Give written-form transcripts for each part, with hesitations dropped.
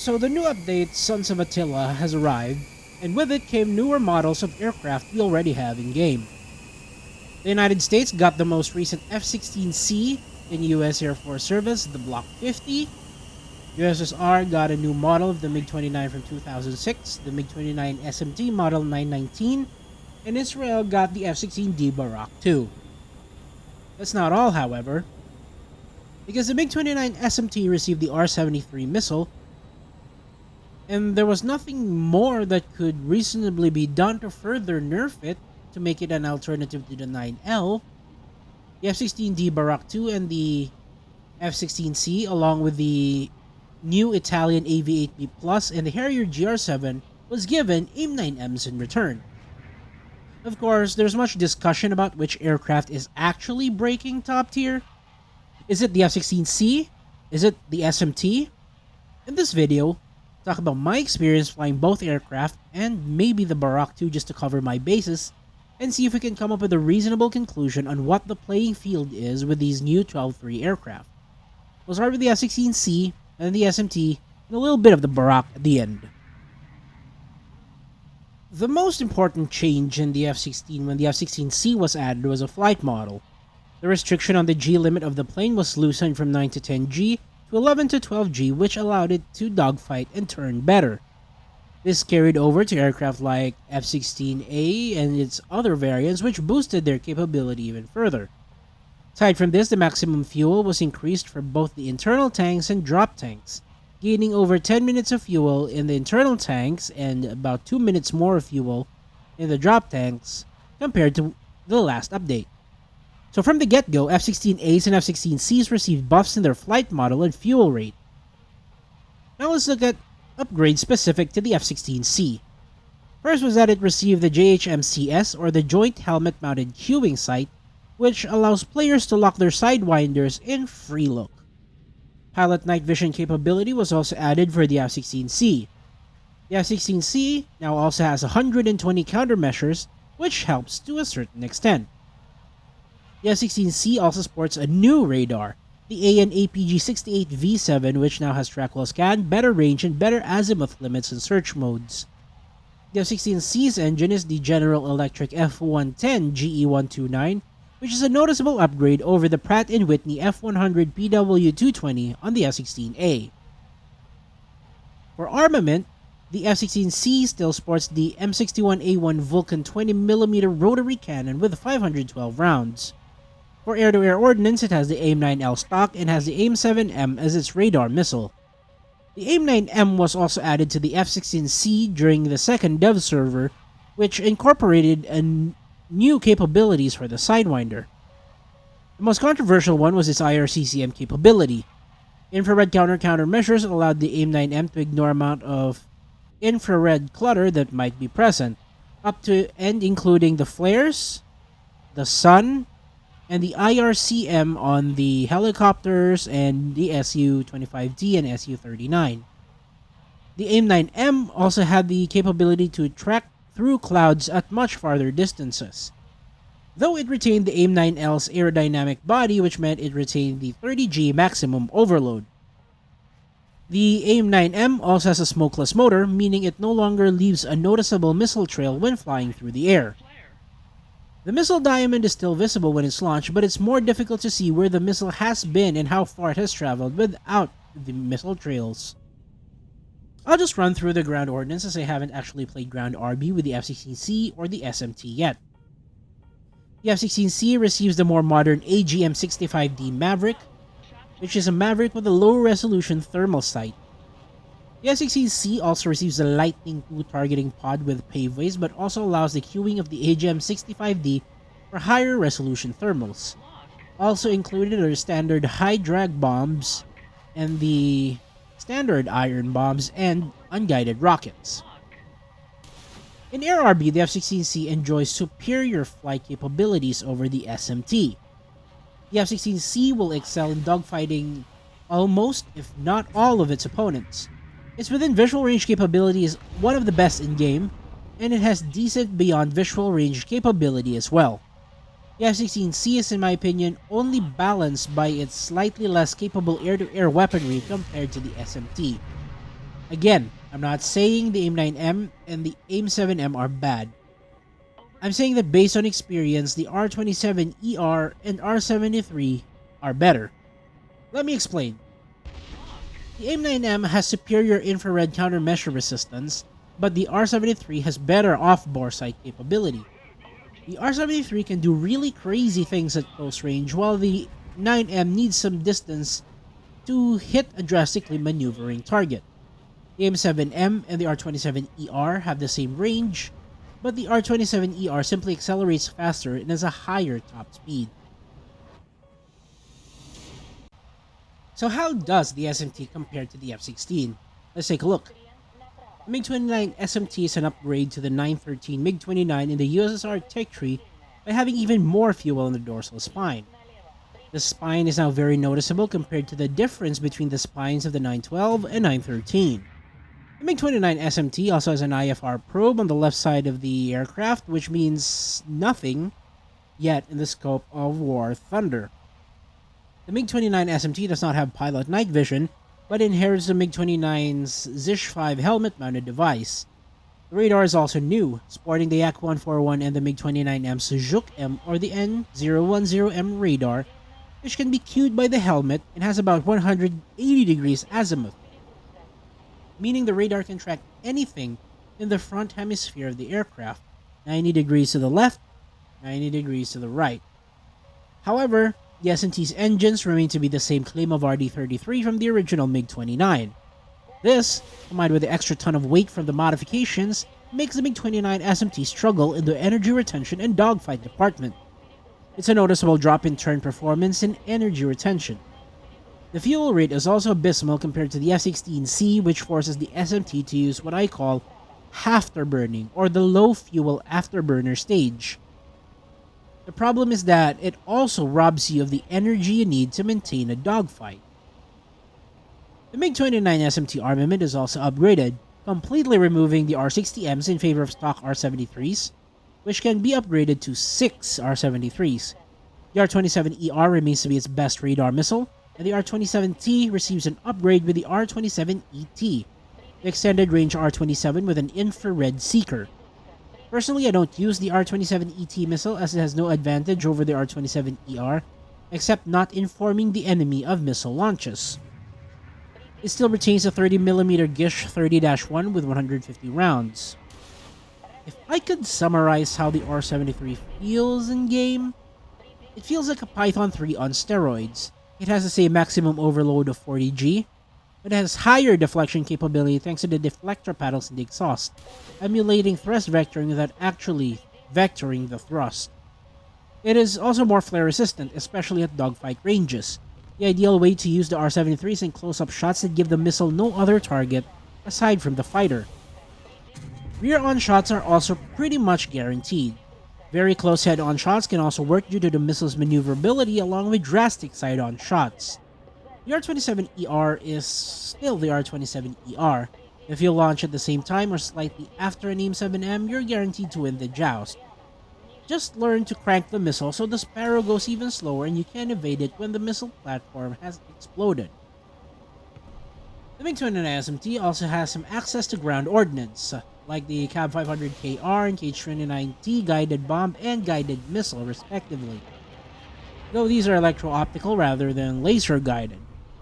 So the new update, Sons of Attila, has arrived, and with it came newer models of aircraft we already have in game. The United States got the most recent F-16C in US Air Force service, the Block 50. USSR got a new model of the MiG-29 from 2006, the MiG-29SMT model 919, and Israel got the F-16D Barak II. That's not all, however, because the MiG-29SMT received the R-73 missile, and there was nothing more that could reasonably be done to further nerf it to make it an alternative to the 9L. The F-16D Barak II and the F-16C, along with the new Italian AV-8B Plus and the Harrier GR7, was given AIM-9Ms in return. Of course, there's much discussion about which aircraft is actually breaking top tier. Is it the F-16C? Is it the SMT? In this video, talk about my experience flying both aircraft and maybe the Barak II just to cover my bases, and see if we can come up with a reasonable conclusion on what the playing field is with these new 12-3 aircraft. We'll start with the F-16C, and the SMT, and a little bit of the Barak at the end. The most important change in the F-16 when the F-16C was added was a flight model. The restriction on the G limit of the plane was loosened from 9 to 10G to 11 to 12G, which allowed it to dogfight and turn better. This carried over to aircraft like F-16A and its other variants, which boosted their capability even further. Aside from this, the maximum fuel was increased for both the internal tanks and drop tanks, gaining over 10 minutes of fuel in the internal tanks and about 2 minutes more of fuel in the drop tanks compared to the last update. So from the get-go, F-16As and F-16Cs received buffs in their flight model and fuel rate. Now let's look at upgrades specific to the F-16C. First was that it received the JHMCS, or the Joint Helmet Mounted Queuing Sight, which allows players to lock their sidewinders in free look. Pilot night vision capability was also added for the F-16C. The F-16C now also has 120 countermeasures, which helps to a certain extent. The F-16C also sports a new radar, the AN/APG-68V7, which now has trackwell scan, better range, and better azimuth limits and search modes. The F-16C's engine is the General Electric F110 GE129, which is a noticeable upgrade over the Pratt & Whitney F100 PW220 on the F-16A. For armament, the F-16C still sports the M61A1 Vulcan 20mm rotary cannon with 512 rounds. For air-to-air ordnance, it has the AIM-9L stock and has the AIM-7M as its radar missile. The AIM-9M was also added to the F-16C during the second dev server, which incorporated new capabilities for the Sidewinder. The most controversial one was its IRCCM capability. Infrared countermeasures allowed the AIM-9M to ignore amount of infrared clutter that might be present, up to and including the flares, the sun, and the IRCM on the helicopters and the Su-25D and Su-39. The AIM-9M also had the capability to track through clouds at much farther distances, though it retained the AIM-9L's aerodynamic body, which meant it retained the 30G maximum overload. The AIM-9M also has a smokeless motor, meaning it no longer leaves a noticeable missile trail when flying through the air. The missile diamond is still visible when it's launched, but it's more difficult to see where the missile has been and how far it has traveled without the missile trails. I'll just run through the ground ordnance as I haven't actually played ground RB with the F-16C or the SMT yet. The F-16C receives the more modern AGM-65D Maverick, which is a Maverick with a low-resolution thermal sight. The F-16C also receives the Lightning II targeting pod with paveways, but also allows the queuing of the AGM-65D for higher resolution thermals. Also included are standard high-drag bombs and the standard iron bombs and unguided rockets. In Air RB, the F-16C enjoys superior flight capabilities over the SMT. The F-16C will excel in dogfighting almost, if not all, of its opponents. Its within visual range capability is one of the best in game, and it has decent beyond visual range capability as well. The F-16C is, in my opinion, only balanced by its slightly less capable air-to-air weaponry compared to the SMT. Again, I'm not saying the AIM-9M and the AIM-7M are bad. I'm saying that based on experience, the R27ER and R73 are better. Let me explain. The AIM-9M has superior infrared countermeasure resistance, but the R73 has better off-bore sight capability. The R73 can do really crazy things at close range, while the 9M needs some distance to hit a drastically maneuvering target. The AIM-7M and the R27ER have the same range, but the R27ER simply accelerates faster and has a higher top speed. So how does the SMT compare to the F-16? Let's take a look. The MiG-29SMT is an upgrade to the 913 MiG-29 in the USSR tech tree by having even more fuel in the dorsal spine. The spine is now very noticeable compared to the difference between the spines of the 912 and 913. The MiG-29SMT also has an IFR probe on the left side of the aircraft, which means nothing yet in the scope of War Thunder. The MiG-29SMT does not have pilot night vision, but inherits the MiG-29's Zish-5 helmet-mounted device. The radar is also new, sporting the Yak-141 and the MiG-29M's Zhuk-M or the N010M radar, which can be cued by the helmet and has about 180 degrees azimuth, meaning the radar can track anything in the front hemisphere of the aircraft, 90 degrees to the left, 90 degrees to the right. However, the SMT's engines remain to be the same claim of RD-33 from the original MiG-29. This, combined with the extra ton of weight from the modifications, makes the MiG-29 SMT struggle in the energy retention and dogfight department. It's a noticeable drop in turn performance and energy retention. The fuel rate is also abysmal compared to the F-16C, which forces the SMT to use what I call afterburning, or the low fuel afterburner stage. The problem is that it also robs you of the energy you need to maintain a dogfight. The MiG-29 SMT armament is also upgraded, completely removing the R-60Ms in favor of stock R-73s, which can be upgraded to 6 R-73s. The R-27ER remains to be its best radar missile, and the R-27T receives an upgrade with the R-27ET, the extended range R-27 with an infrared seeker. Personally, I don't use the R-27ET missile as it has no advantage over the R-27ER, except not informing the enemy of missile launches. It still retains a 30mm Gish 30-1 with 150 rounds. If I could summarize how the R-73 feels in-game, it feels like a Python 3 on steroids. It has the same maximum overload of 40G, but it has higher deflection capability thanks to the deflector paddles in the exhaust, emulating thrust vectoring without actually vectoring the thrust. It is also more flare resistant, especially at dogfight ranges. The ideal way to use the R-73 is in close-up shots that give the missile no other target aside from the fighter. Rear-on shots are also pretty much guaranteed. Very close head-on shots can also work due to the missile's maneuverability along with drastic side-on shots. The R-27ER is still the R-27ER. If you launch at the same time or slightly after an AIM-7M, you're guaranteed to win the joust. Just learn to crank the missile so the Sparrow goes even slower and you can evade it when the missile platform has exploded. The MiG-29 SMT also has some access to ground ordnance, like the CAB 500KR and KH-29T guided bomb and guided missile respectively, though these are electro-optical rather than laser-guided.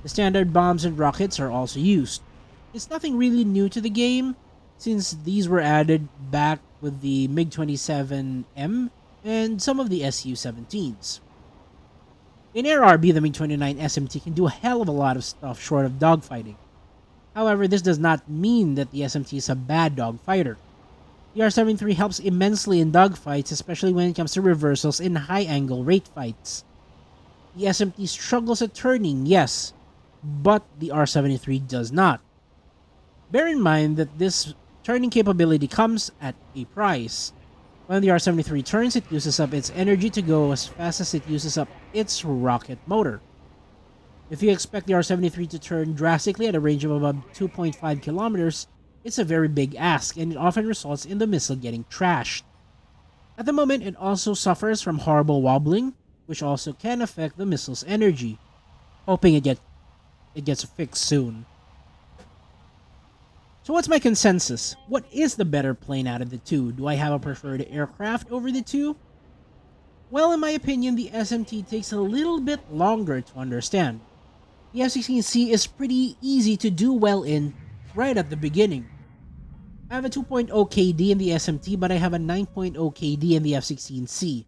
The standard bombs and rockets are also used. It's nothing really new to the game, since these were added back with the MiG-27M and some of the Su-17s. In Air RB, the MiG-29 SMT can do a hell of a lot of stuff short of dogfighting. However, this does not mean that the SMT is a bad dogfighter. The R-73 helps immensely in dogfights, especially when it comes to reversals in high-angle rate fights. The SMT struggles at turning, yes, but the R-73 does not. Bear in mind that this turning capability comes at a price. When the R-73 turns, it uses up its energy to go as fast as it uses up its rocket motor. If you expect the R-73 to turn drastically at a range of about 2.5 kilometers, it's a very big ask, and it often results in the missile getting trashed. At the moment, it also suffers from horrible wobbling, which also can affect the missile's energy. Hoping it gets fixed soon. So what's my consensus? What is the better plane out of the two? Do I have a preferred aircraft over the two? Well, in my opinion, the SMT takes a little bit longer to understand. The F-16C is pretty easy to do well in right at the beginning. I have a 2.0 KD in the SMT, but I have a 9.0 KD in the F-16C.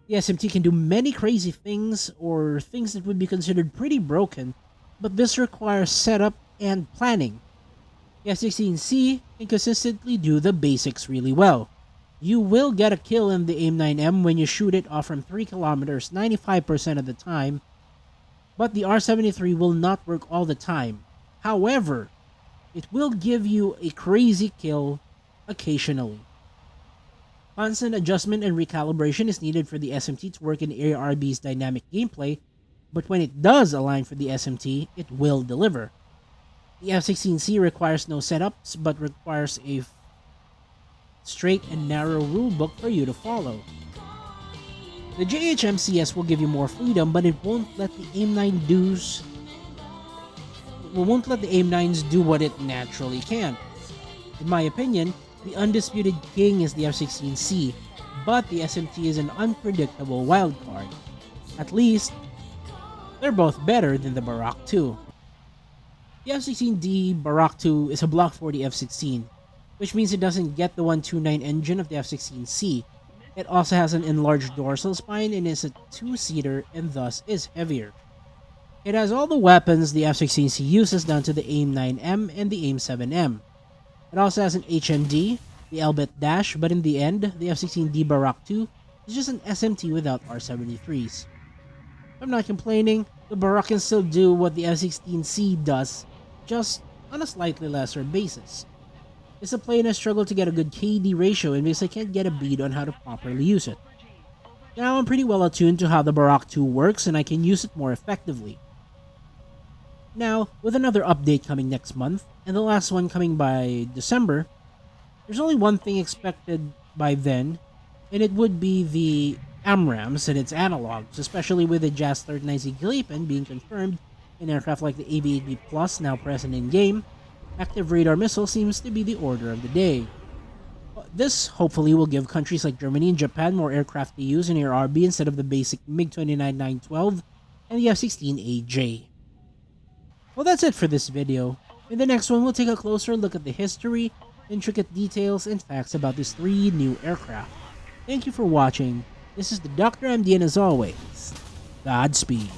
The SMT can do many crazy things, or things that would be considered pretty broken, but this requires setup and planning. The F-16C can consistently do the basics really well. You will get a kill in the AIM-9M when you shoot it off from 3 kilometers 95% of the time, but the R-73 will not work all the time. However, it will give you a crazy kill occasionally. Constant adjustment and recalibration is needed for the SMT to work in ARB's dynamic gameplay, but when it does align for the SMT, it will deliver. The F-16C requires no setups, but requires a straight and narrow rulebook for you to follow. The JHMCS will give you more freedom, but it won't let the AIM-9s do what it naturally can. In my opinion, the undisputed king is the F-16C, but the SMT is an unpredictable wildcard. At least, they're both better than the Barak II. The F-16D Barak II is a Block 40 F-16, which means it doesn't get the 129 engine of the F-16C. It also has an enlarged dorsal spine and is a two-seater and thus is heavier. It has all the weapons the F-16C uses down to the AIM-9M and the AIM-7M. It also has an HMD, the Elbit Dash, but in the end, the F-16D Barak II is just an SMT without R-73s. I'm not complaining, the Barak can still do what the F-16C does, just on a slightly lesser basis. It's a plane I struggle to get a good KD ratio in because I can't get a bead on how to properly use it. Now I'm pretty well attuned to how the Barak II works and I can use it more effectively. Now, with another update coming next month, and the last one coming by December, there's only one thing expected by then, and it would be the AMRAAMs and its analogs, especially with the JAS 39C Gripen being confirmed in aircraft like the AV-8B Plus now present in-game. Active radar missile seems to be the order of the day. This hopefully will give countries like Germany and Japan more aircraft to use in ARB instead of the basic MiG-29 and the F-16AJ. Well, that's it for this video. In the next one, we'll take a closer look at the history, intricate details, and facts about these 3 new aircraft. Thank you for watching. This is the Dr. MD, and as always, Godspeed.